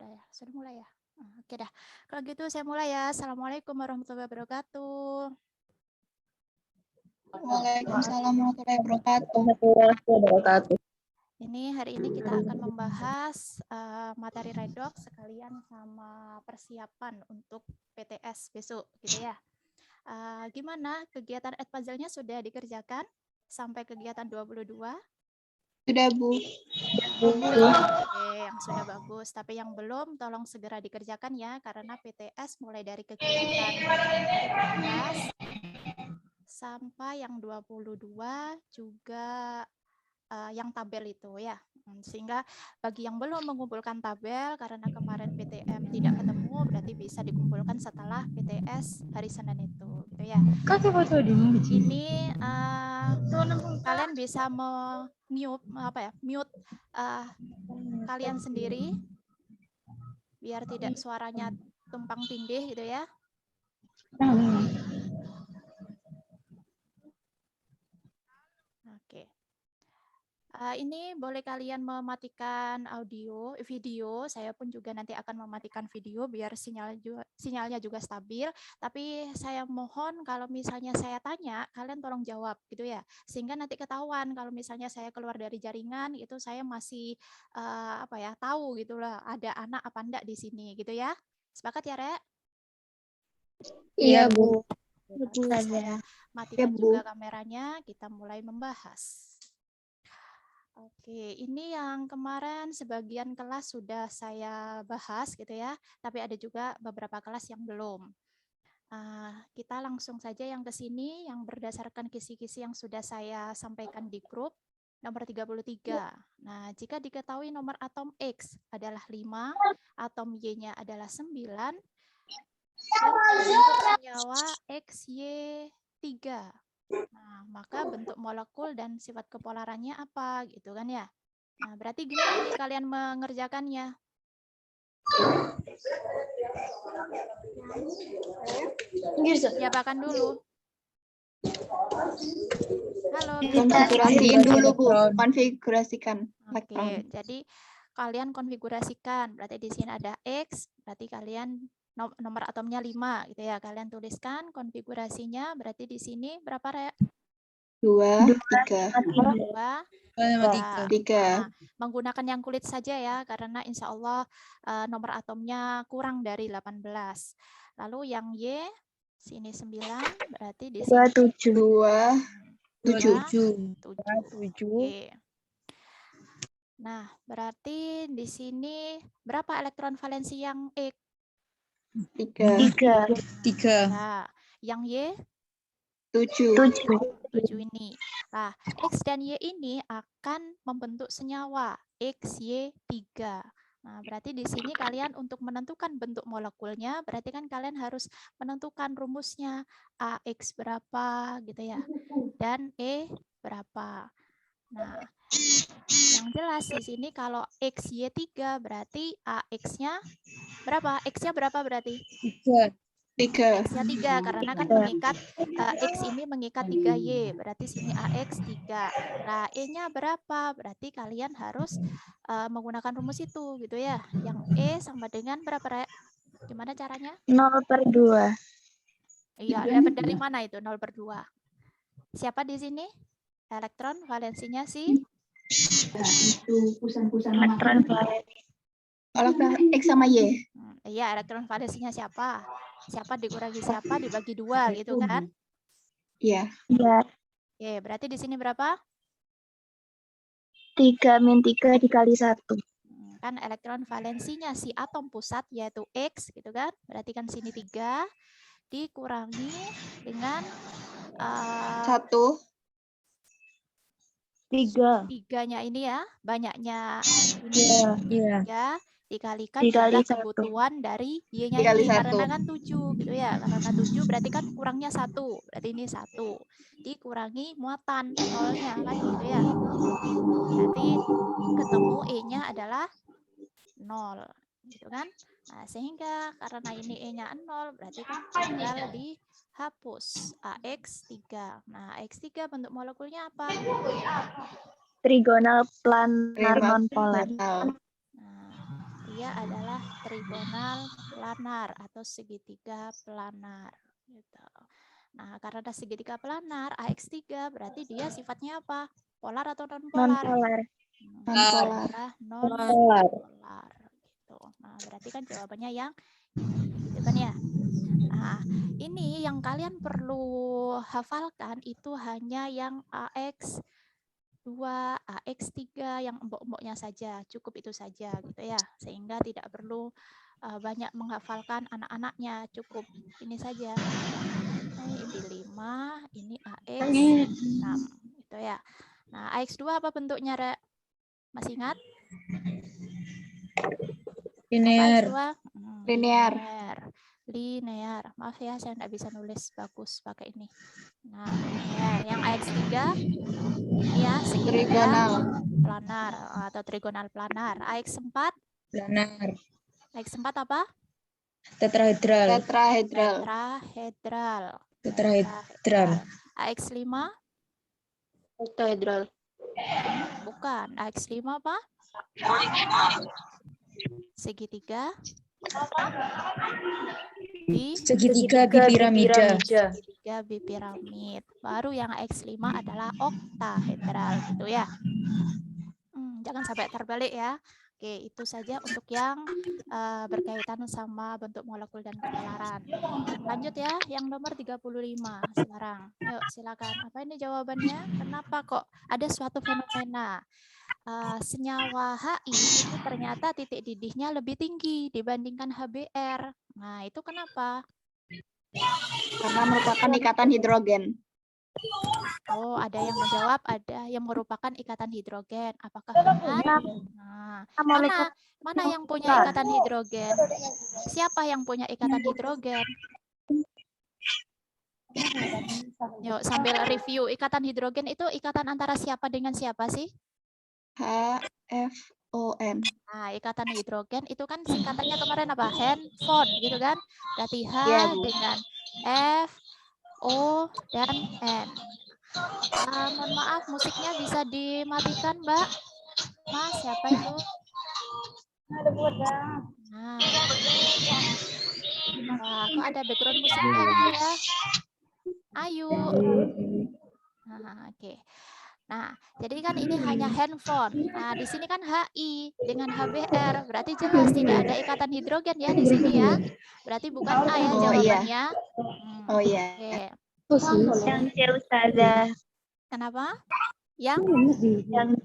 ya. Sudah mulai ya? Oke dah. Kalau gitu saya mulai ya. Assalamualaikum warahmatullahi wabarakatuh. Waalaikumsalam warahmatullahi wabarakatuh. Ini hari ini kita akan membahas materi redox sekalian sama persiapan untuk PTS besok gitu ya. Gimana kegiatan Edpuzzle-nya sudah dikerjakan sampai kegiatan 22? Sudah, Bu. Oke, yang sudah bagus. Tapi yang belum, tolong segera dikerjakan ya, karena PTS mulai dari kegiatan 17 sampai yang 22 juga yang tabel itu ya. Sehingga bagi yang belum mengumpulkan tabel, karena kemarin PTM tidak ketemu, berarti bisa dikumpulkan setelah PTS hari Senin itu, gitu ya. Ini kalian bisa mute kalian sendiri biar tidak suaranya tumpang tindih gitu ya. Oke. Ini boleh kalian mematikan video. Saya pun juga nanti akan mematikan video biar sinyalnya juga stabil. Tapi saya mohon kalau misalnya saya tanya, kalian tolong jawab gitu ya. Sehingga nanti ketahuan kalau misalnya saya keluar dari jaringan itu saya masih tahu gitulah ada anak apa enggak di sini gitu ya. Sepakat ya, Rek? Iya, Bu. Saya matikan juga kameranya, kita mulai membahas. Oke, ini yang kemarin sebagian kelas sudah saya bahas gitu ya, tapi ada juga beberapa kelas yang belum. Kita langsung saja yang ke sini, yang berdasarkan kisi-kisi yang sudah saya sampaikan di grup, nomor 33. Nah, jika diketahui nomor atom X adalah 5, atom Y-nya adalah 9, berbentuk senyawa XY3. Nah, maka bentuk molekul dan sifat kepolarannya apa gitu kan ya. Nah, berarti gimana nih kalian mengerjakannya? Siapakan dulu. Halo. Konfigurasiin dulu, Bu. Konfigurasikan. Oke, jadi kalian konfigurasikan. Berarti di sini ada X, berarti kalian nomor atomnya 5 gitu ya. Kalian tuliskan konfigurasinya, berarti di sini berapa, Rek? 2, 3. 3. Nah, menggunakan yang kulit saja ya, karena insya Allah nomor atomnya kurang dari 18. Lalu yang Y, sini 9, berarti di sini 7. Oke. Nah, berarti di sini berapa elektron valensi yang X? 3. Nah, yang Y? 7 ini. Nah, X dan Y ini akan membentuk senyawa XY3. Nah, berarti di sini kalian untuk menentukan bentuk molekulnya, berarti kan kalian harus menentukan rumusnya AX berapa gitu ya. Dan E berapa. Nah, yang jelas di sini kalau XY3 berarti AX-nya berapa? X-nya berapa berarti? 3. X-nya 3 karena kan mengikat X ini mengikat 3Y, berarti sini AX 3. Nah, E-nya berapa? Berarti kalian harus menggunakan rumus itu gitu ya. Yang E sama dengan berapa, Rek? Gimana caranya? 0/2. Iya, dapat dari mana itu 0/2? Siapa di sini? Elektron valensinya si? Elektron valensi. X sama Y. Iya, elektron valensinya siapa? Siapa dikurangi siapa dibagi 2 gitu kan? Iya. Oke, berarti di sini berapa? 3-3 dikali 1. Kan elektron valensinya si atom pusat yaitu X gitu kan. Berarti kan sini 3 dikurangi dengan 1. 3-nya ini ya, banyaknya ini 3 dikalikan jumlah kebutuhan dari Y-nya ini karena kan 7 gitu ya. Karena 7 berarti kan kurangnya 1. Berarti ini 1 dikurangi muatan nolnya kan gitu ya. Berarti ketemu E-nya adalah 0 gitu kan. Nah, sehingga karena ini E-nya 0 berarti kan tinggal dihapus AX3. Nah, AX3 bentuk molekulnya apa? Trigonal planar nonpolar. Nah, dia adalah trigonal planar atau segitiga planar. Gitu. Nah, karena segitiga planar, AX3 berarti dia sifatnya apa? Polar atau non-polar? Non-polar. Adalah non-polar. Gitu. Nah, berarti kan jawabannya yang ini, gitu kan ya? Nah, ini yang kalian perlu hafalkan itu hanya yang AX2, AX3 yang embok-emboknya saja, cukup itu saja gitu ya. Sehingga tidak perlu banyak menghafalkan anak-anaknya, cukup ini saja. Ini 5, ini AX6 gitu ya. Nah, AX2 apa bentuknya, Rek? Masih ingat? Linear. AX2? Linear. Linear. Maaf ya, saya tidak bisa nulis bagus pakai ini. Nah, linear. Yang AX3 ini ya, segitiga Trigonal. planar atau trigonal planar. AX4? Planar. AX4 apa? Tetrahedral. Tetrahedral. Tetrahedral. AX5? Octahedral. Bukan. AX5 apa? Segitiga Segitiga bipiramida. segitiga bipiramid. Baru yang X5 adalah oktahedral gitu ya. Jangan sampai terbalik ya. Oke, itu saja untuk yang berkaitan sama bentuk molekul dan kepolaran. Lanjut ya, yang nomor 35 sekarang. Yuk, silakan. Apa ini jawabannya? Kenapa kok ada suatu fenomena senyawa HI itu ternyata titik didihnya lebih tinggi dibandingkan HBr. Nah, itu kenapa? Karena merupakan ikatan hidrogen. Oh, ada yang menjawab, ada yang merupakan ikatan hidrogen. Apakah benar? Nah, mana yang punya ikatan hidrogen? Siapa yang punya ikatan hidrogen? Yuk, sambil review. Ikatan hidrogen itu ikatan antara siapa dengan siapa sih? HFON. Nah, ikatan hidrogen itu kan singkatannya kemarin apa? Handphone, gitu kan? Berarti H Iya, Bu. dengan F, O, dan N. Mohon maaf, musiknya bisa dimatikan, Mbak? Mas, siapa itu? Nah, wah, kok ada background musiknya gitu ya? Ayo. Nah, oke. Nah, jadi kan ini hanya handphone. Nah, di sini kan HI dengan HBr, berarti jelas tidak ada ikatan hidrogen ya di sini ya. Berarti bukan A ya Oh, jawabannya. Oh iya. Oke. Yang C, Ustazah. Kenapa? Yang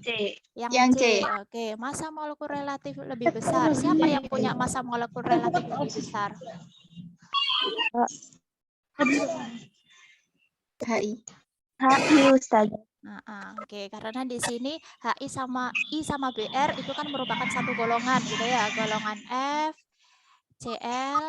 C. Yang C. Oke, massa molekul relatif lebih besar. Siapa yang punya massa molekul relatif lebih besar? HI. HI, Ustazah. Oke, karena di sini HI sama I sama BR itu kan merupakan satu golongan gitu ya, golongan F, Cl,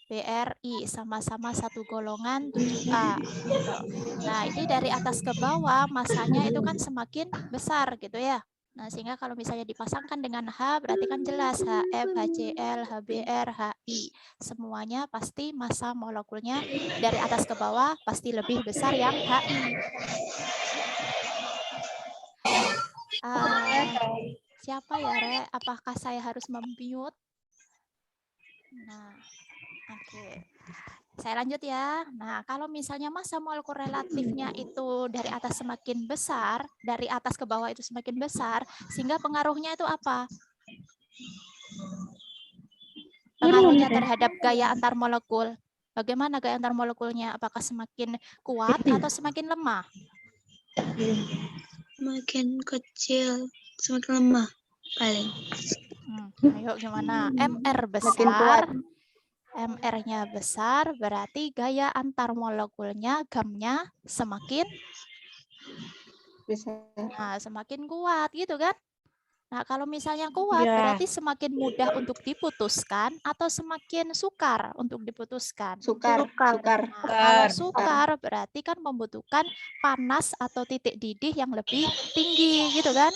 BRI sama-sama satu golongan 7A gitu. Nah, ini dari atas ke bawah masanya itu kan semakin besar gitu ya. Nah, sehingga kalau misalnya dipasangkan dengan H berarti kan jelas HF, HCl, HBr, HI. Semuanya pasti massa molekulnya dari atas ke bawah pasti lebih besar yang HI. Siapa ya, Re? Apakah saya harus mute? Nah, oke. Saya lanjut ya. Nah, kalau misalnya massa molekul relatifnya itu dari atas semakin besar, dari atas ke bawah itu semakin besar, sehingga pengaruhnya itu apa? Pengaruhnya terhadap gaya antar molekul. Bagaimana gaya antar molekulnya? Apakah semakin kuat atau semakin lemah? Semakin kecil, semakin lemah paling. Ayo gimana? MR besar. MR-nya besar, berarti gaya antar molekulnya, gamnya semakin Besar. semakin kuat gitu kan? Nah, kalau misalnya kuat, berarti semakin mudah untuk diputuskan atau semakin sukar untuk diputuskan? Sukar. Nah, kalau sukar, berarti kan membutuhkan panas atau titik didih yang lebih tinggi gitu kan?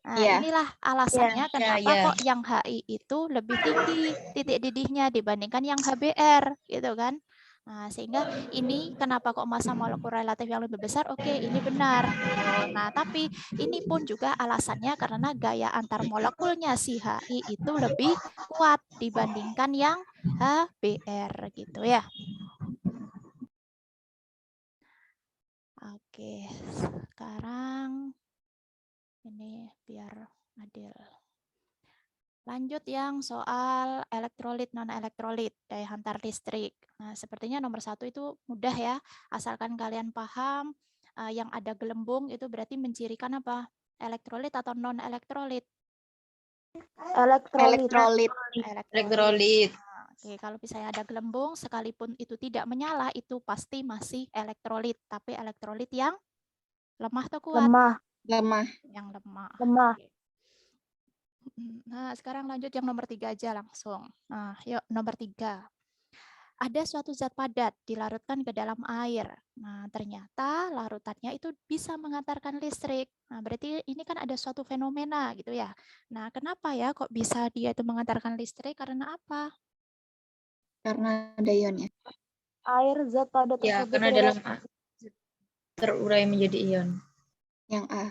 Nah, inilah alasannya kenapa kok yang HI itu lebih tinggi titik didihnya dibandingkan yang HBr gitu kan? Nah, sehingga ini kenapa kok massa molekul relatif yang lebih besar? Oke, ini benar. Gitu. Nah, tapi ini pun juga alasannya karena gaya antar molekulnya si HI itu lebih kuat dibandingkan yang HBr gitu ya. Oke, sekarang ini biar adil. Lanjut yang soal elektrolit non-elektrolit, daya hantar listrik. Nah, sepertinya nomor 1 itu mudah ya, asalkan kalian paham yang ada gelembung itu berarti mencirikan apa? Elektrolit atau non-elektrolit? Elektrolit. Elektrolit. Oke, kalau misalnya ada gelembung, sekalipun itu tidak menyala, itu pasti masih elektrolit. Tapi elektrolit yang lemah atau kuat? Lemah. Yang lemah. Lemah. Oke. Nah, sekarang lanjut yang nomor 3 aja langsung. Nah, yuk nomor 3. Ada suatu zat padat dilarutkan ke dalam air. Nah, ternyata larutannya itu bisa mengantarkan listrik. Nah, berarti ini kan ada suatu fenomena gitu ya. Nah, kenapa ya kok bisa dia itu mengantarkan listrik? Karena apa? Karena ada ionnya. Air zat padat Ya, tersebut karena dalam terurai menjadi ion. Yang A.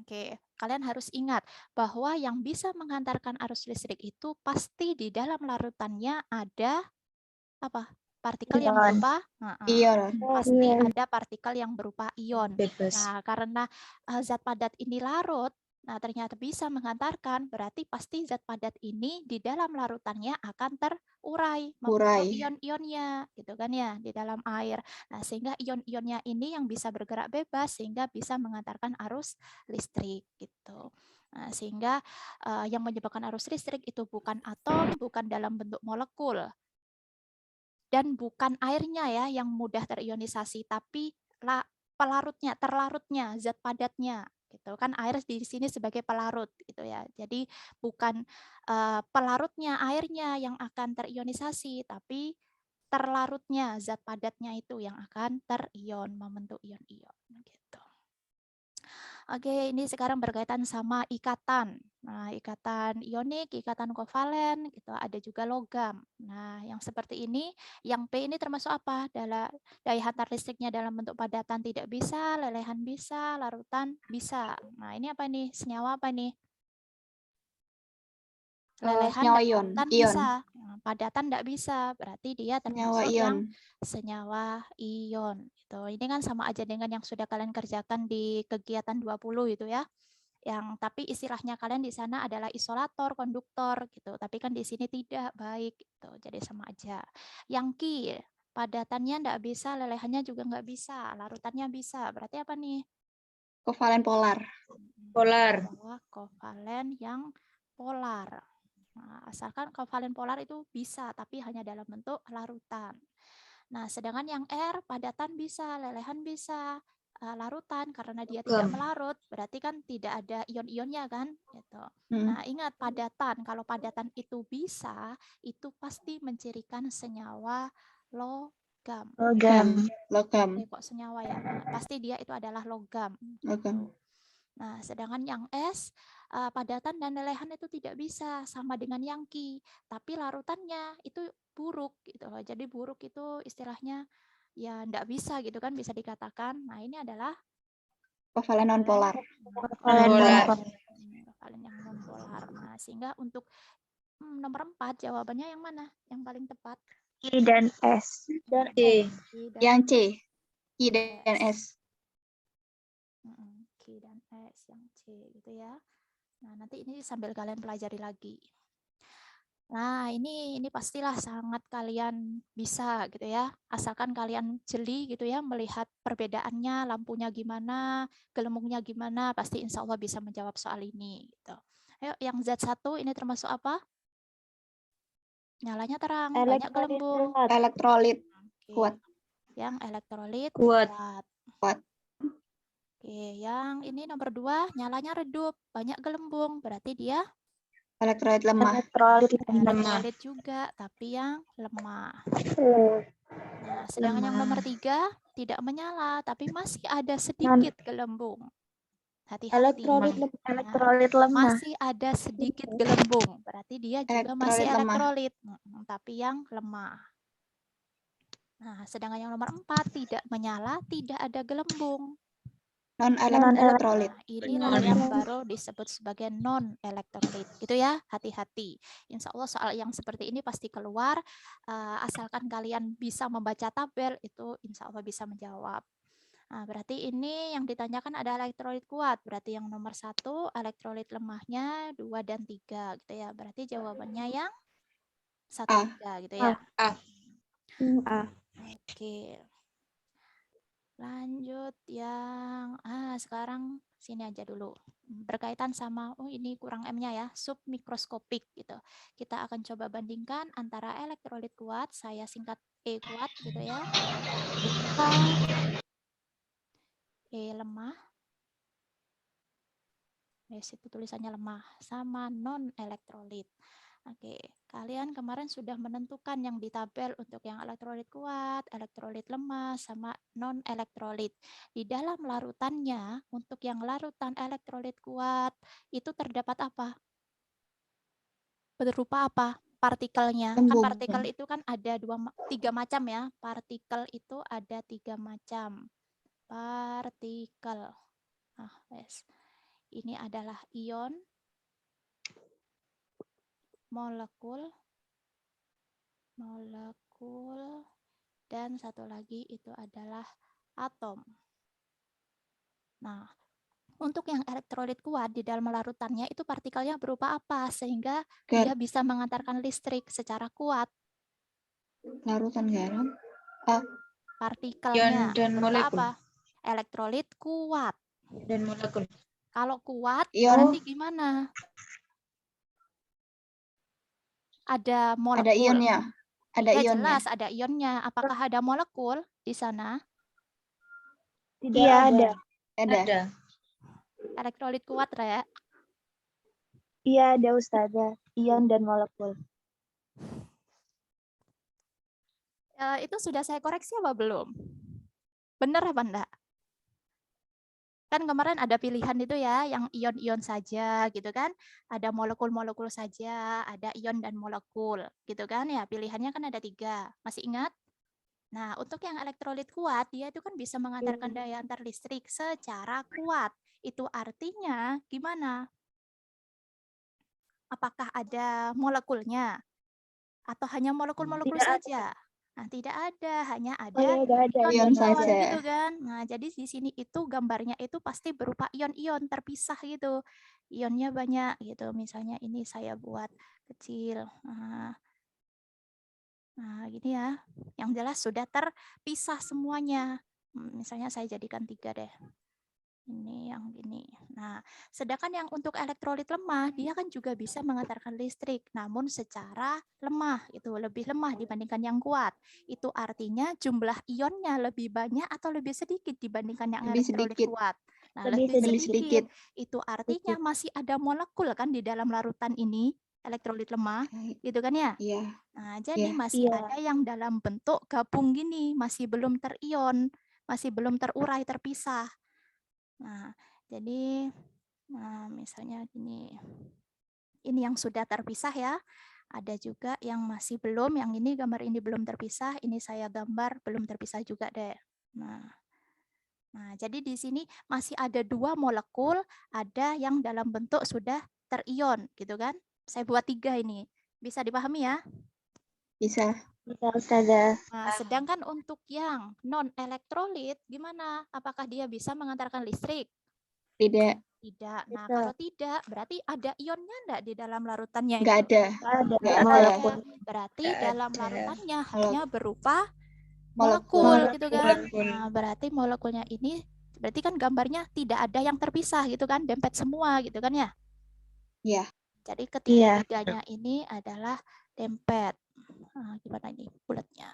Oke, kalian harus ingat bahwa yang bisa mengantarkan arus listrik itu pasti di dalam larutannya ada apa? Partikel yang Ion. berupa Ion. pasti ada partikel yang berupa ion. Bebas. Nah, karena zat padat ini larut, nah ternyata bisa mengantarkan, berarti pasti zat padat ini di dalam larutannya akan terurai, membentuk ion-ionnya, gitu kan ya, di dalam air. Nah, sehingga ion-ionnya ini yang bisa bergerak bebas, sehingga bisa mengantarkan arus listrik, gitu. Nah, sehingga yang menyebabkan arus listrik itu bukan atom, bukan dalam bentuk molekul, dan bukan airnya ya yang mudah terionisasi, tapi terlarutnya, zat padatnya gitu kan. Air di sini sebagai pelarut gitu ya. Jadi bukan pelarutnya airnya yang akan terionisasi, tapi terlarutnya zat padatnya itu yang akan terion, membentuk ion-ion gitu. Oke, ini sekarang berkaitan sama ikatan. Nah, ikatan ionik, ikatan kovalen, gitu. Ada juga logam. Nah, yang seperti ini, yang P ini termasuk apa? Daya hantar listriknya dalam bentuk padatan tidak bisa, lelehan bisa, larutan bisa. Nah, ini apa nih? Senyawa apa nih? Lelehan senyawa dan ion. larutan bisa. Nah, padatan tidak bisa. Berarti dia Senyawa termasuk ion. yang senyawa ion. Gitu. Ini kan sama aja dengan yang sudah kalian kerjakan di kegiatan 20 itu ya. Yang tapi istilahnya kalian di sana adalah isolator, konduktor gitu. Tapi kan di sini tidak, baik gitu. Jadi sama aja. Yang Ki, padatannya enggak bisa, lelehannya juga enggak bisa, larutannya bisa. Berarti apa nih? Kovalen polar. Polar. Kovalen yang polar. Nah, asalkan kovalen polar itu bisa, tapi hanya dalam bentuk larutan. Nah, sedangkan yang R, padatan bisa, lelehan bisa, larutan karena dia tidak melarut, berarti kan tidak ada ion-ionnya kan, gitu. Nah, ingat padatan, kalau padatan itu bisa, itu pasti mencirikan senyawa logam. Logam. Kok senyawa ya? Nah, pasti dia itu adalah logam. Logam. Nah, sedangkan yang S, padatan dan lelehan itu tidak bisa, sama dengan yang Ki, tapi larutannya itu buruk gitu loh. Jadi buruk itu istilahnya ya enggak bisa gitu kan, bisa dikatakan. Nah, ini adalah kovalen non polar. Kovalen yang non polar. Nah, sehingga untuk nomor 4 jawabannya yang mana? Yang paling tepat? I dan S. Yang C. I dan S. Q dan S yang C gitu ya. Nah, nanti ini sambil kalian pelajari lagi. Nah, ini pastilah sangat kalian bisa gitu ya. Asalkan kalian jeli gitu ya melihat perbedaannya, lampunya gimana, gelembungnya gimana, pasti insya Allah bisa menjawab soal ini gitu. Ayo, yang Z1 ini termasuk apa? Nyalanya terang, banyak gelembung. Elektrolit. Kuat. Yang elektrolit Kuat. Oke, yang ini nomor 2, nyalanya redup, banyak gelembung, berarti dia elektrolit lemah. Elektrolit juga, tapi yang lemah. Nah, sedangkan yang nomor 3 tidak menyala, tapi masih ada sedikit gelembung. Hati-hati. Elektrolit lemah. Masih ada sedikit gelembung, berarti dia juga masih elektrolit, tapi yang lemah. Nah, sedangkan yang nomor 4 tidak menyala, tidak ada gelembung. Non-elektrolit. Nah, inilah yang baru disebut sebagai non-elektrolit, gitu ya. Hati-hati. Insya Allah soal yang seperti ini pasti keluar. Asalkan kalian bisa membaca tabel, itu insya Allah bisa menjawab. Nah, berarti ini yang ditanyakan ada elektrolit kuat. Berarti yang nomor 1 elektrolit lemahnya 2 dan 3, gitu ya. Berarti jawabannya yang 1, 3, gitu ya. A. A. Oke. Lanjut yang sekarang sini aja dulu. Berkaitan sama ini kurang M-nya ya, submikroskopik gitu. Kita akan coba bandingkan antara elektrolit kuat, saya singkat E kuat gitu ya. E lemah. Situ tulisannya lemah sama non elektrolit. Oke, kalian kemarin sudah menentukan yang di tabel untuk yang elektrolit kuat, elektrolit lemah, sama non-elektrolit. Di dalam larutannya, untuk yang larutan elektrolit kuat, itu terdapat apa? Berupa apa? Partikelnya. Kan Gelembung. partikel itu kan ada 3 macam ya. Partikel itu ada 3 macam. Partikel. Ini adalah ion, molekul, dan satu lagi itu adalah atom. Nah, untuk yang elektrolit kuat di dalam larutannya itu partikelnya berupa apa sehingga dia bisa mengantarkan listrik secara kuat? Larutan garam. Partikelnya Ion dan berupa molekul. apa? Elektrolit kuat. Dan molekul. Kalau kuat Ion. berarti gimana? Ada molekul. Ada ionnya. Ada ya, ionnya. jelas ada ionnya. Apakah ada molekul di sana? Tidak ada. Ada. Elektrolit kuat, Re. Iya ada Ustazah. Ion dan molekul. Itu sudah saya koreksi apa belum? Benar apa enggak? Kan kemarin ada pilihan itu ya, yang ion-ion saja gitu kan. Ada molekul-molekul saja, ada ion dan molekul gitu kan ya. Pilihannya kan ada 3. Masih ingat? Nah, untuk yang elektrolit kuat, dia itu kan bisa mengantarkan daya antar listrik secara kuat. Itu artinya gimana? Apakah ada molekulnya? Atau hanya molekul-molekul saja? Nah, tidak ada, hanya ada ion saja. gitu kan. Nah, jadi di sini itu gambarnya itu pasti berupa ion-ion terpisah gitu. Ionnya banyak gitu. Misalnya ini saya buat kecil. Nah, gini ya. Yang jelas sudah terpisah semuanya. Misalnya saya jadikan 3 deh. Ini yang gini. Nah, sedangkan yang untuk elektrolit lemah, dia kan juga bisa mengantarkan listrik, namun secara lemah, itu lebih lemah dibandingkan yang kuat. Itu artinya jumlah ionnya lebih banyak atau lebih sedikit dibandingkan yang Lebih elektrolit sedikit. kuat. Nah, Lebih lebih sedikit. Itu artinya masih ada molekul kan di dalam larutan ini, elektrolit lemah, gitu kan ya? Iya. Nah, jadi Iya. masih ada yang dalam bentuk gabung gini, masih belum terion, masih belum terurai, terpisah. Nah, jadi misalnya gini. Ini yang sudah terpisah ya. Ada juga yang masih belum, yang ini gambar ini belum terpisah, ini saya gambar belum terpisah juga deh. Nah, jadi di sini masih ada 2 molekul, ada yang dalam bentuk sudah terion gitu kan. Saya buat 3 ini. Bisa dipahami ya? Bisa. Bisa Ustazah. Nah, sedangkan untuk yang non-elektrolit gimana? Apakah dia bisa mengantarkan listrik? Tidak. Tidak. Nah, kalau tidak, berarti ada ionnya enggak di dalam larutannya? Nggak ada. Nggak ada. Berarti Nggak dalam ada. larutannya hanya berupa Molekul. molekul gitu kan. Molekul. Nah, berarti molekulnya ini berarti kan gambarnya tidak ada yang terpisah gitu kan, dempet semua gitu kan ya. Iya. Jadi ketiga-tiganya ini adalah dempet. Nah, gimana ini bulatnya?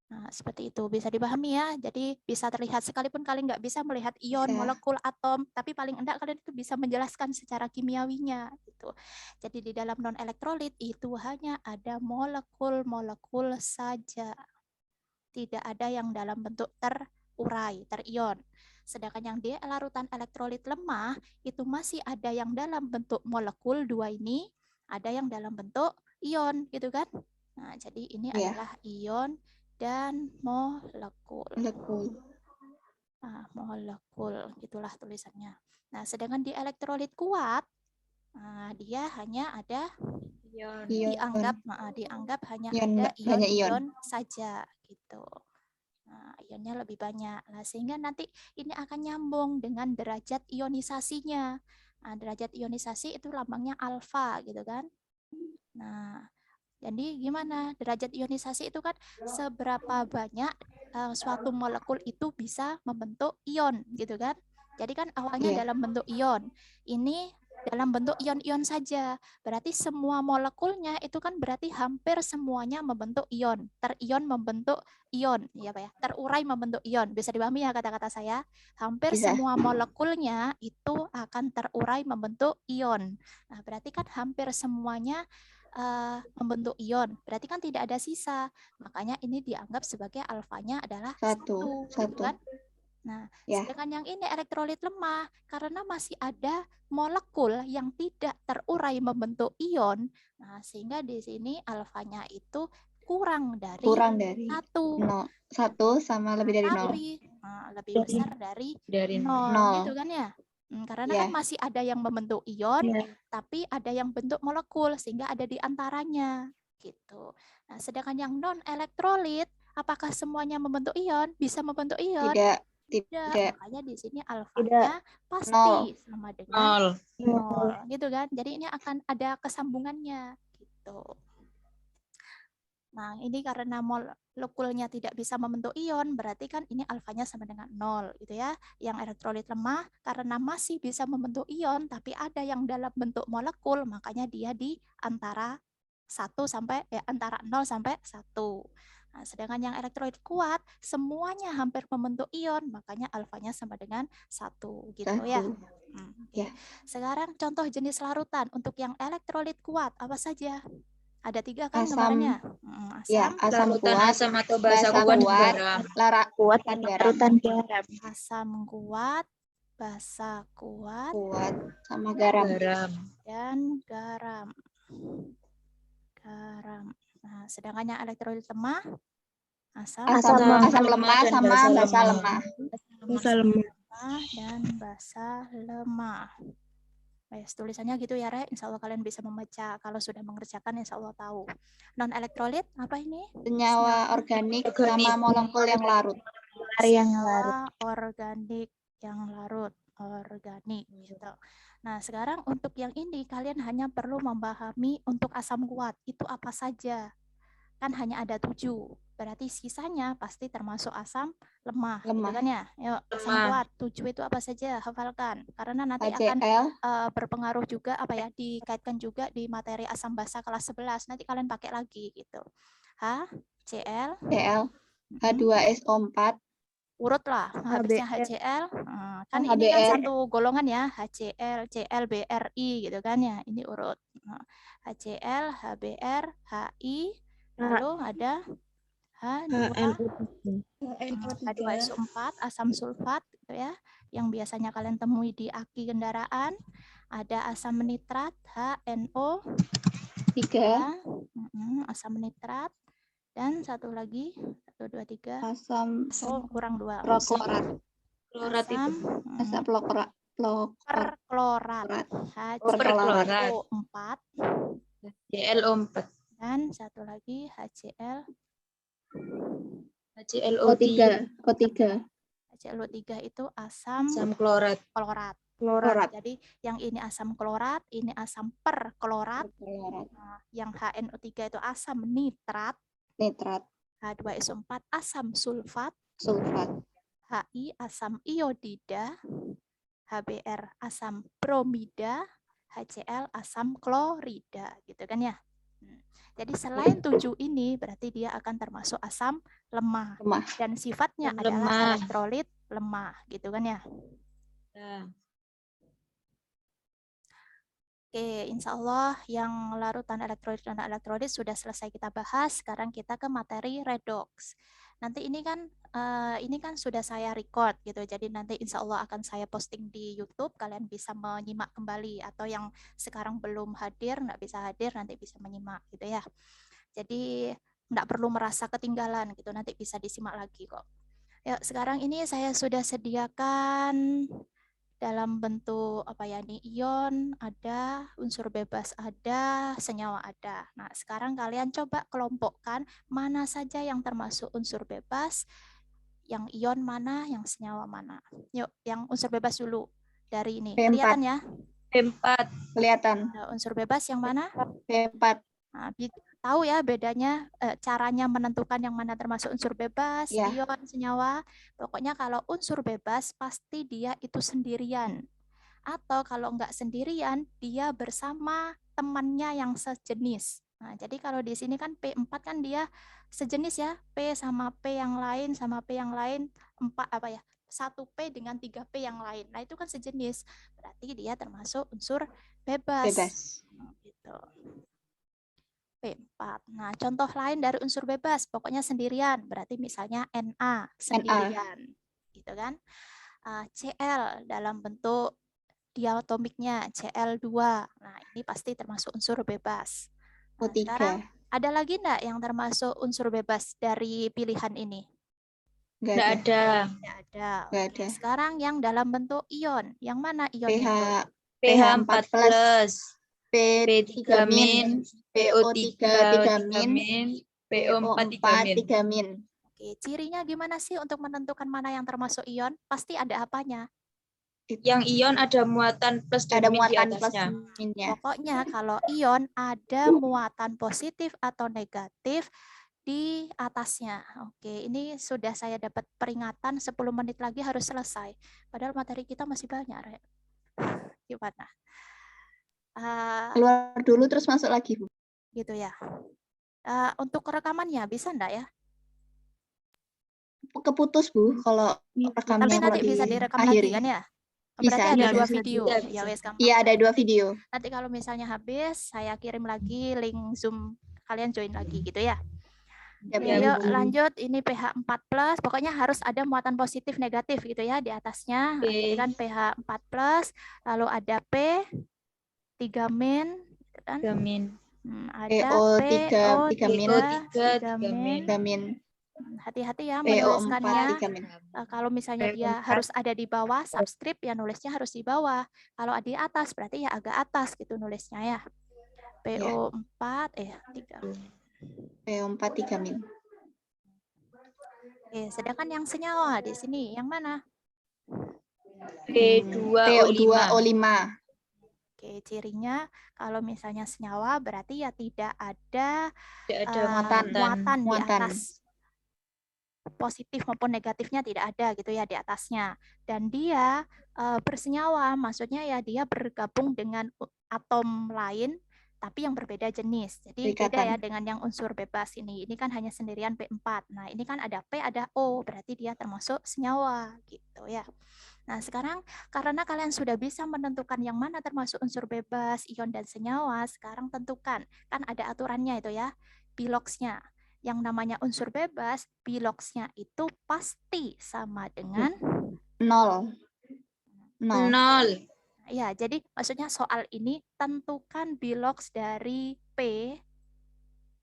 Nah, seperti itu bisa dipahami ya. Jadi bisa terlihat sekalipun kalian nggak bisa melihat ion, Bisa. molekul, atom, tapi paling enggak kalian itu bisa menjelaskan secara kimiawinya gitu. Jadi di dalam non elektrolit itu hanya ada molekul-molekul saja. Tidak ada yang dalam bentuk terurai, terion. Sedangkan yang di larutan elektrolit lemah itu masih ada yang dalam bentuk molekul 2 ini, ada yang dalam bentuk ion gitu kan. Nah, jadi ini Iya. adalah ion dan molekul. Molekul. Nah, molekul, itulah tulisannya. Nah, sedangkan di elektrolit kuat, dia hanya ada Ion. dianggap hanya Ion, ada hanya ion. ion saja gitu. Nah, ionnya lebih banyak. Nah, sehingga nanti ini akan nyambung dengan derajat ionisasinya. Nah, derajat ionisasi itu lambangnya alfa gitu kan. Nah, jadi gimana? Derajat ionisasi itu kan seberapa banyak suatu molekul itu bisa membentuk ion gitu kan. Jadi kan awalnya Iya. dalam bentuk ion. Ini dalam bentuk ion-ion saja. Berarti semua molekulnya itu kan berarti hampir semuanya membentuk ion. Terion membentuk ion, ya Pak ya. Terurai membentuk ion. Bisa dipahami ya kata-kata saya? Hampir Bisa. semua molekulnya itu akan terurai membentuk ion. Nah, berarti kan hampir semuanya membentuk ion. Berarti kan tidak ada sisa. Makanya ini dianggap sebagai alfanya adalah Satu. gitu kan? Nah, Ya. sedangkan yang ini elektrolit lemah karena masih ada molekul yang tidak terurai membentuk ion. Nah, sehingga di sini alfanya itu kurang dari satu. Satu sama lebih dari nol. Lebih besar dari Dari nol gitu kan ya. Karena Ya. kan masih ada yang membentuk ion, Iya. tapi ada yang bentuk molekul sehingga ada di antaranya gitu. Nah, sedangkan yang non elektrolit, apakah semuanya membentuk ion? Bisa membentuk ion? Tidak. Makanya di sini alfanya pasti sama dengan nol gitu kan. Jadi ini akan ada kesambungannya gitu. Nah, ini karena molekulnya tidak bisa membentuk ion, berarti kan ini alfanya sama dengan 0 gitu ya. Yang elektrolit lemah karena masih bisa membentuk ion, tapi ada yang dalam bentuk molekul, makanya dia di antara 1 sampai antara 0 sampai 1. Nah, sedangkan yang elektrolit kuat semuanya hampir membentuk ion, makanya alfanya sama dengan 1 gitu ya. Ya. Sekarang contoh jenis larutan untuk yang elektrolit kuat apa saja? Ada 3 kan Asam. gambarannya? Asam larutan kuat, asam atau basa kuat, garam. Kuat dan larutan garam. Asam kuat, basa kuat, sama garam. dan garam. Nah, sedangkan yang elektrolit lemah, asam lemah sama basa lemah. Dan basa lemah. Tulisannya gitu ya, Re. Insya Allah kalian bisa membaca. Kalau sudah mengerjakan, insya Allah tahu. Non-elektrolit, apa ini? Senyawa organik sama molekul yang larut. Organik yang larut. Organik. Gitu. Nah, sekarang untuk yang ini, kalian hanya perlu memahami untuk asam kuat. Itu apa saja. Kan hanya ada 7. Berarti sisanya pasti termasuk asam lemah. Gitu kan ya? Yuk, asam kuat 7 itu apa saja? Hafalkan. Karena nanti akan berpengaruh juga dikaitkan juga di materi asam basa kelas 11. Nanti kalian pakai lagi gitu. HCl, H2SO4, urut lah habisnya HCl. Kan ini kan satu golongan ya, HCl, Cl, BRI gitu kan ya. Ini urut. HCl, HBr, HI, lalu ada H2SO4, asam sulfat gitu ya, yang biasanya kalian temui di aki kendaraan. Ada asam nitrat, HNO, 3, asam nitrat, dan satu lagi, 1, 2, 3, asam kurang 2. Klorat itu. Asam perklorat, HClO4, HClO4. dan satu lagi HCl HClO3. HClO3 itu asam klorat. Jadi yang ini asam klorat, ini asam perklorat. Yang HNO3 itu asam nitrat. H2SO4 asam sulfat. HI asam iodida. HBr asam bromida. HCl asam klorida, gitu kan ya. Jadi selain 7 ini berarti dia akan termasuk asam lemah. Dan sifatnya adalah elektrolit lemah, gitu kan ya. Oke, insya Allah yang larutan elektrolit dan elektrolit sudah selesai kita bahas. Sekarang kita ke materi redox. Nanti ini kan sudah saya record gitu. Jadi nanti insya Allah akan saya posting di YouTube. Kalian bisa menyimak kembali atau yang sekarang belum hadir, nggak bisa hadir nanti bisa menyimak gitu ya. Jadi nggak perlu merasa ketinggalan gitu, nanti bisa disimak lagi kok. Ya, sekarang ini saya sudah sediakan dalam bentuk apa ya nih, ion ada, unsur bebas ada, senyawa ada. Nah, sekarang kalian coba kelompokkan mana saja yang termasuk unsur bebas, yang ion mana, yang senyawa mana. Yuk, yang unsur bebas dulu. Dari ini, P4. kelihatan ya? P4. Kelihatan. Nah, unsur bebas yang mana? P4. Nah, tahu ya bedanya, caranya menentukan yang mana termasuk unsur bebas, Ya. ion, senyawa. Pokoknya kalau unsur bebas pasti dia itu sendirian. Atau kalau enggak sendirian, dia bersama temannya yang sejenis. Nah, jadi kalau di sini kan P4 kan dia sejenis ya, P sama P yang lain sama P yang lain, 1P dengan 3P yang lain. Nah, itu kan sejenis. Berarti dia termasuk unsur bebas. Bebas. Gitu. P4. Nah, contoh lain dari unsur bebas, pokoknya sendirian. Berarti misalnya Na, sendirian. Gitu kan? Cl dalam bentuk diatomiknya Cl2. Nah, ini pasti termasuk unsur bebas. Nah, O3. sekarang ada lagi enggak yang termasuk unsur bebas dari pilihan ini? Nggak Nggak ada. ada. Tidak ada. Nggak Oke, ada. sekarang yang dalam bentuk ion. Yang mana pH ionnya? pH 4 plus. P3 min, PO3 3 min, PO4 PO4 3 min. Oke, cirinya gimana sih untuk menentukan mana yang termasuk ion? Pasti ada apanya? Yang ion ada muatan plus dan Ada min di muatan plus atasnya. minnya. Pokoknya kalau ion ada muatan positif atau negatif di atasnya. Oke, ini sudah saya dapat peringatan 10 menit lagi harus selesai. Padahal materi kita masih banyak, Rek. Gimana? Keluar dulu terus masuk lagi, Bu. Gitu ya. Untuk rekamannya bisa enggak ya? Keputus, Bu, kalau rekamnya Tapi nanti kalau bisa direkam lagi diakhiri. kan ya? Bisa, Berarti ada bisa. 2 video. Bisa. Ya wes gampang. Iya, ada 2 video. Nanti kalau misalnya habis, saya kirim lagi link Zoom, kalian join lagi gitu ya. Ya, Oke, Ya, yuk Bu. lanjut. Ini pH 4 plus, pokoknya harus ada muatan positif negatif gitu ya di atasnya. Oke. Jadi kan pH 4 plus, lalu ada P 3 min, gitu kan? 3 min. Ada PO3 PO3 3 min. 3 min. 3 min. Hati-hati ya PO4 menuliskannya. 3 min. Kalau misalnya dia PO4. harus ada di bawah, subscript ya nulisnya harus di bawah. Kalau di atas berarti ya agak atas gitu nulisnya ya. PO4 3. PO4 3 min. Oke, sedangkan yang senyawa di sini yang mana? PO2O5. Oke, cirinya kalau misalnya senyawa berarti ya tidak ada Tidak ada muatan di Muatan. atas. Positif maupun negatifnya tidak ada gitu ya di atasnya. Dan dia bersenyawa, maksudnya ya dia bergabung dengan atom lain tapi yang berbeda jenis. Jadi beda ya dengan yang unsur bebas ini. Ini kan hanya sendirian P4. Nah, ini kan ada P, ada O, berarti dia termasuk senyawa gitu ya. Nah, sekarang karena kalian sudah bisa menentukan yang mana termasuk unsur bebas, ion dan senyawa, sekarang tentukan. Kan ada aturannya itu ya, biloxnya. Yang namanya unsur bebas, biloxnya itu pasti sama dengan 0. Ya, jadi maksudnya soal ini tentukan bilox dari P,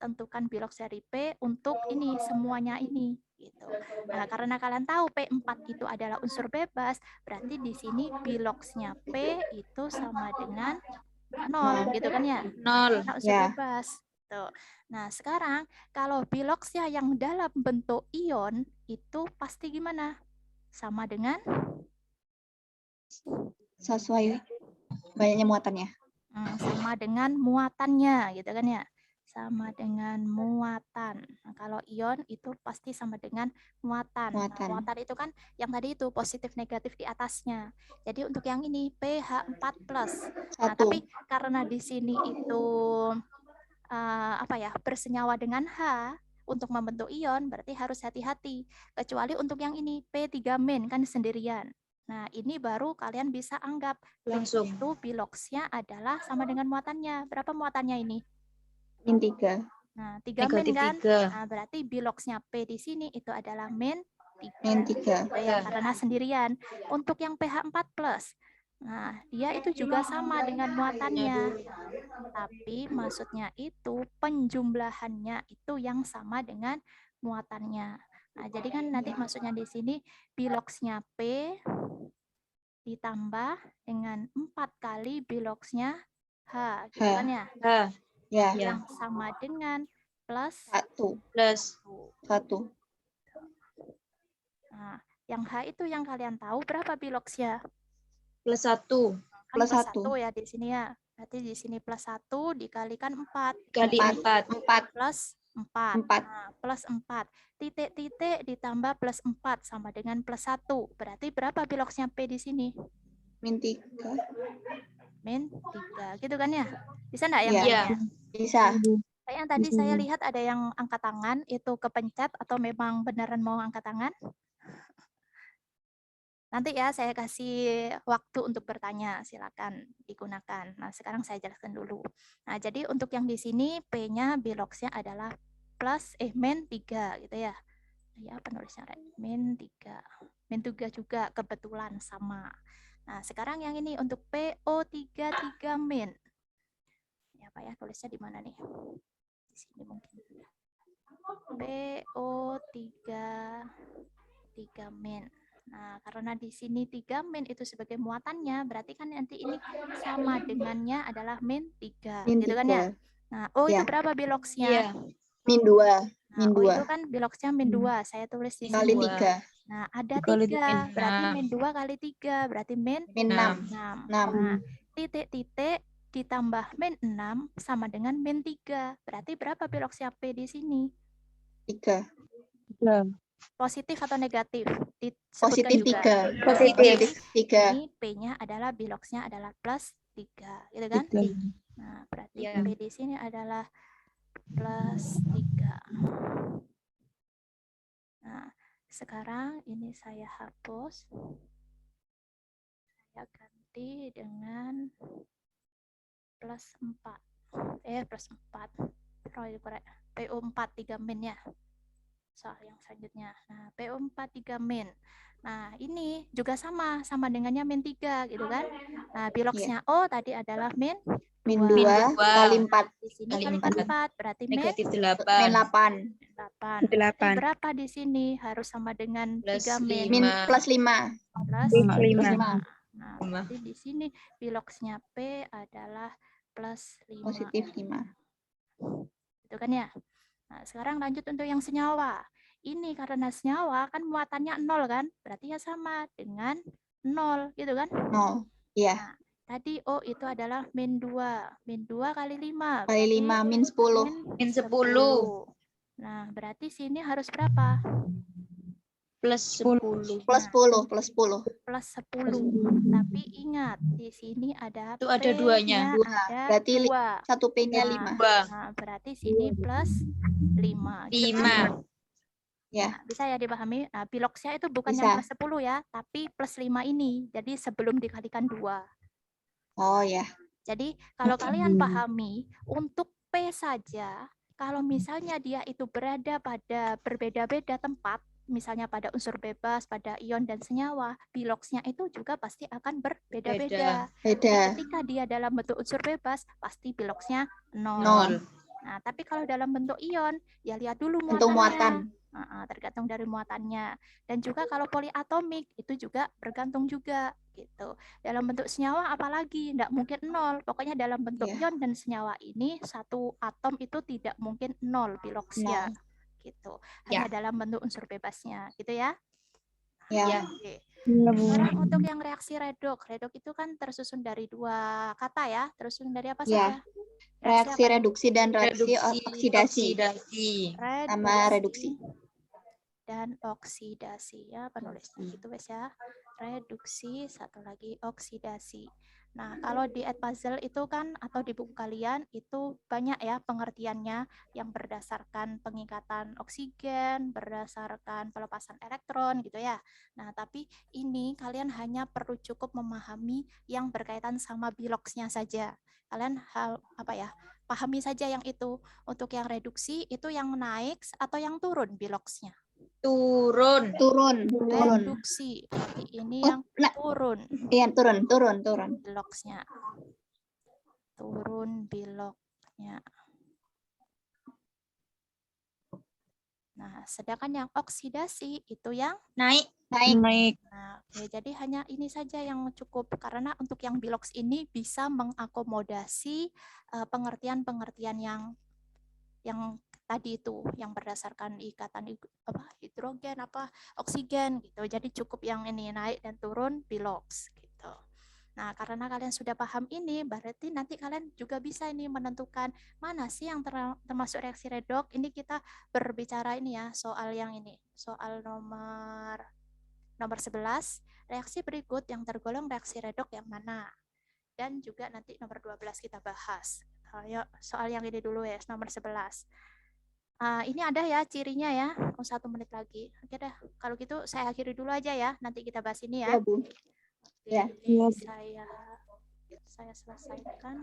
tentukan bilox dari P untuk ini semuanya ini gitu. Nah, karena kalian tahu P4 itu adalah unsur bebas, berarti di sini biloxnya P itu sama dengan 0 gitu kan ya? 0. Nah, unsur bebas. Tuh. Nah, sekarang kalau biloxnya yang dalam bentuk ion itu pasti gimana? Sama dengan sesuai banyaknya muatannya. Sama dengan muatannya gitu kan ya, sama dengan muatan. Nah, kalau ion itu pasti sama dengan muatan. Nah, muatan itu kan yang tadi itu positif negatif di atasnya. Jadi untuk yang ini pH 4 plus. Nah, tapi karena di sini itu bersenyawa dengan H untuk membentuk ion, berarti harus hati-hati. Kecuali untuk yang ini P3 min kan sendirian. Nah, ini baru kalian bisa anggap langsung itu biloxnya adalah sama dengan muatannya. Berapa muatannya ini? Min 3. Nah, 3 min kan? Nah, berarti biloxnya P di sini itu adalah min 3. Min 3. Ya, karena sendirian. Untuk yang pH 4 plus, Nah, dia itu juga sama dengan muatannya. Tapi maksudnya itu penjumlahannya itu yang sama dengan muatannya. Nah, jadi kan nanti maksudnya di sini biloxnya P ditambah dengan 4 kali biloxnya H, gitu H. kan ya? H. Ya, Ya. Yang sama dengan plus 1. Plus 1. Nah, yang H itu yang kalian tahu berapa biloxnya? plus 1 Kan Plus plus 1. 1 ya di sini ya. Berarti di sini plus 1 dikalikan 4. kali 4. 4. Plus 4. 4. Nah, plus 4. Titik-titik ditambah plus 4 sama dengan plus 1. Berarti berapa biloxnya P di sini? Min 3. Min 3. Gitu kan ya? Bisa nggak yang Iya. lainnya? Bisa. Kayak yang tadi saya lihat ada yang angkat tangan, itu kepencet atau memang beneran mau angkat tangan? Nanti ya saya kasih waktu untuk bertanya, silakan digunakan. Nah, sekarang saya jelaskan dulu. Nah, jadi untuk yang di sini P-nya biloxnya adalah min 3 gitu ya. Ya, penulisnya min 3. Min 3 juga kebetulan sama. Nah, sekarang yang ini untuk PO33 min. Ya, Pak ya, tulisnya di mana nih? Di sini mungkin. PO33 min. Nah, karena di sini 3 min itu sebagai muatannya, berarti kan nanti ini sama dengannya adalah min 3. Min Gitu kan ya? 3. Nah, O itu Ya. berapa biloxnya? Iya. Min 2. Nah, Min O itu 2. kan biloxnya min 2. Saya tulis di Kali sini. 3. Nah, ada Dikali 3. Berarti 6. min 2 kali 3. Berarti min Min 6. 6. 6. Nah, titik-titik ditambah min 6 sama dengan min 3. Berarti berapa biloxnya P di sini? 3. Positif atau negatif? Disebutkan Positif juga. 3. Positif. 3. Ini P-nya adalah biloxnya adalah plus 3, gitu kan? Nah, berarti Iya. P di sini adalah plus 3. Nah, sekarang ini saya hapus. Saya ganti dengan plus 4. Plus 4. PO4 3 min ya. Soal yang selanjutnya. Nah, PO4 3 min. Nah, ini juga sama dengannya min 3 gitu kan. Nah, biloxnya O tadi adalah min Min 2. 2 kali 4. Di sini Kali kalikan 4. 4, berarti min Negatif Min 8. 8. 8. Berarti berapa di sini? Harus sama dengan Plus 3 min. Min 5. plus 5. Plus Plus 5. 5. Nah, berarti di sini biloxnya P adalah plus 5. Positif 5. Itu kan ya? Nah, sekarang lanjut untuk yang senyawa. Ini karena senyawa kan muatannya 0 kan? Berarti ya sama dengan 0 gitu kan? 0. Iya. Nah, tadi O itu adalah min 2. Min 2 kali 5. Kali 5 min 10. Min 10. Nah, berarti sini harus berapa? Plus 10. Plus 10. Plus 10. Plus 10. Tapi ingat, di sini ada Itu ada duanya. Ada Berarti 2. 1 P-nya 5. Nah, berarti sini plus 5. 5. Ya. Nah, bisa ya dipahami? Nah, biloxnya itu bukan Bisa. yang plus 10 ya, tapi plus 5 ini. Jadi sebelum dikalikan 2. Oh ya. Jadi kalau kalian pahami, untuk P saja, kalau misalnya dia itu berada pada berbeda-beda tempat, misalnya pada unsur bebas, pada ion dan senyawa, biloxnya itu juga pasti akan berbeda-beda. Beda. Ketika dia dalam bentuk unsur bebas, pasti biloxnya 0. 0. Nah, tapi kalau dalam bentuk ion, ya lihat dulu Bentuk muatannya. muatan. Tergantung dari muatannya. Dan juga kalau poliatomik, itu juga bergantung juga. Gitu. Dalam bentuk senyawa apalagi, tidak mungkin 0. Pokoknya dalam bentuk ion dan senyawa ini, satu atom itu tidak mungkin 0 biloxnya. Gitu. Hanya dalam bentuk unsur bebasnya. Gitu ya. Ya. Oke. Sekarang untuk yang reaksi redoks. Redoks itu kan tersusun dari 2 kata ya. Tersusun dari apa Ya. saja? Reaksi reduksi dan reaksi oksidasi. Sama reduksi. Dan oksidasi ya, penulisnya gitu wes ya. Reduksi, satu lagi oksidasi. Nah, kalau di Edpuzzle itu kan atau di buku kalian itu banyak ya pengertiannya yang berdasarkan pengikatan oksigen, berdasarkan pelepasan elektron gitu ya. Nah, tapi ini kalian hanya perlu cukup memahami yang berkaitan sama biloxnya saja. Kalian pahami saja yang itu. Untuk yang reduksi itu yang naik atau yang turun biloxnya. Turun. Turun. Reduksi. Berarti ini Oh, yang nah, turun. iya, turun. Biloksnya. Turun biloknya. Nah, sedangkan yang oksidasi itu yang Naik. Naik. Nah, oke, jadi hanya ini saja yang cukup karena untuk yang biloks ini bisa mengakomodasi pengertian-pengertian yang tadi itu yang berdasarkan ikatan hidrogen oksigen gitu. Jadi cukup yang ini naik dan turun biloks gitu. Nah, karena kalian sudah paham ini, berarti nanti kalian juga bisa ini menentukan mana sih yang termasuk reaksi redoks. Ini kita berbicara ini ya, soal yang ini, soal nomor 11, reaksi berikut yang tergolong reaksi redoks yang mana? Dan juga nanti nomor 12 kita bahas. Ayo, soal yang ini dulu ya, nomor 11. Ini ada ya cirinya ya, 1 menit lagi. Oke dah, kalau gitu saya akhiri dulu aja ya, nanti kita bahas ini ya. Ya, Bu. Oke, Ya. ini saya selesaikan.